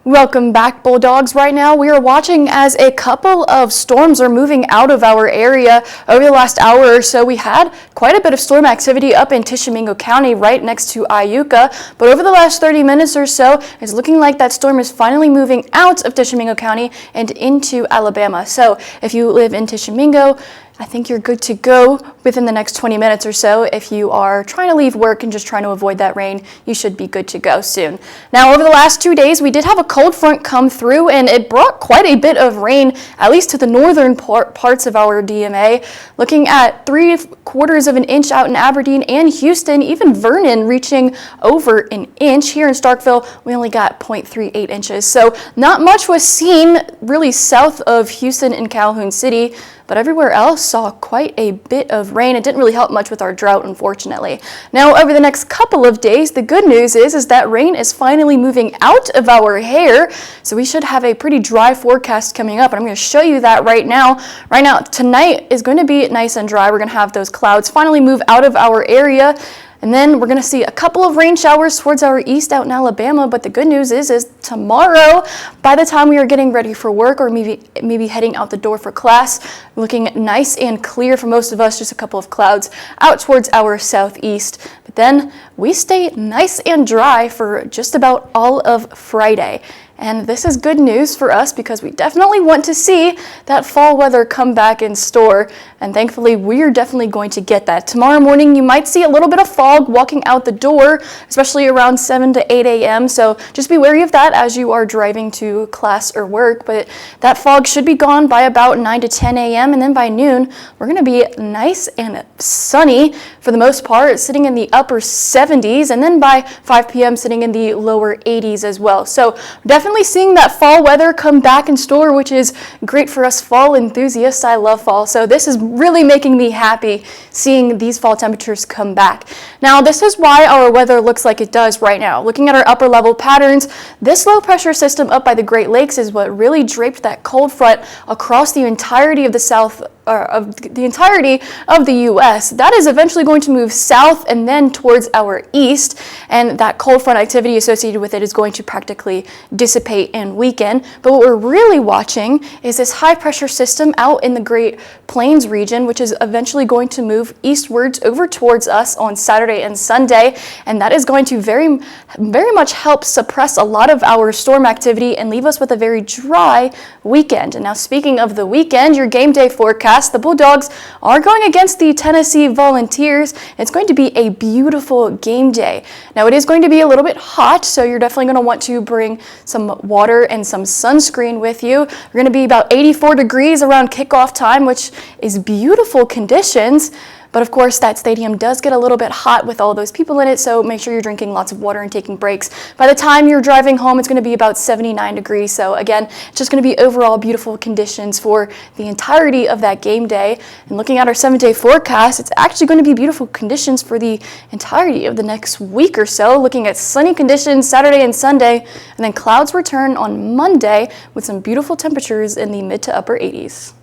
Welcome back, Bulldogs. Right now we are watching as a couple of storms are moving out of our area. Over the last hour or so, we had quite a bit of storm activity up in Tishomingo County right next to Iuka, but over the last 30 minutes or so, it's looking like that storm is finally moving out of Tishomingo County and into Alabama. So if you live in Tishomingo, I think you're good to go within the next 20 minutes or so. If you are trying to leave work and just trying to avoid that rain, you should be good to go soon. Now, over the last 2 days, we did have a cold front come through, and it brought quite a bit of rain, at least to the northern parts of our DMA. Looking at 3/4 of an inch out in Aberdeen and Houston, even Vernon reaching over an inch. Here in Starkville, we only got 0.38 inches. So not much was seen really south of Houston and Calhoun City, but everywhere else saw quite a bit of rain. It didn't really help much with our drought, unfortunately. Now, over the next couple of days, the good news is that rain is finally moving out of our hair, so we should have a pretty dry forecast coming up, and I'm going to show you that right now. Right now, tonight is going to be nice and dry. We're going to have those clouds finally move out of our area, and then we're going to see a couple of rain showers towards our east out in Alabama. But the good news is tomorrow, by the time we are getting ready for work or maybe heading out the door for class, looking nice and clear for most of us, just a couple of clouds out towards our southeast. But then we stay nice and dry for just about all of Friday. And this is good news for us because we definitely want to see that fall weather come back in store. And thankfully, we're definitely going to get that. Tomorrow morning, you might see a little bit of fog walking out the door, especially around 7 to 8 a.m. So just be wary of that as you are driving to class or work. But that fog should be gone by about 9 to 10 a.m. And then by noon, we're going to be nice and sunny for the most part, sitting in the upper 70s. And then by 5 p.m., sitting in the lower 80s as well. So definitely seeing that fall weather come back in store, which is great for us fall enthusiasts. I love fall, so this is really making me happy seeing these fall temperatures come back. Now, this is why our weather looks like it does right now. Looking at our upper level patterns, this low pressure system up by the Great Lakes is what really draped that cold front across the entirety of the the U.S. That is eventually going to move south and then towards our east, and that cold front activity associated with it is going to practically dissipate and weaken. But what we're really watching is this high pressure system out in the Great Plains region, which is eventually going to move eastwards over towards us on Saturday and Sunday, and that is going to very much help suppress a lot of our storm activity and leave us with a very dry weekend. And now, speaking of the weekend, your game day forecast, the Bulldogs are going against the Tennessee Volunteers. It's going to be a beautiful game day. Now, it is going to be a little bit hot, so you're definitely going to want to bring some water and some sunscreen with you. We're going to be about 84 degrees around kickoff time, which is beautiful conditions. But of course, that stadium does get a little bit hot with all those people in it, so make sure you're drinking lots of water and taking breaks. By the time you're driving home, it's going to be about 79 degrees. So again, it's just going to be overall beautiful conditions for the entirety of that game day. And looking at our 7-day forecast, it's actually going to be beautiful conditions for the entirety of the next week or so. Looking at sunny conditions Saturday and Sunday, and then clouds return on Monday with some beautiful temperatures in the mid to upper 80s.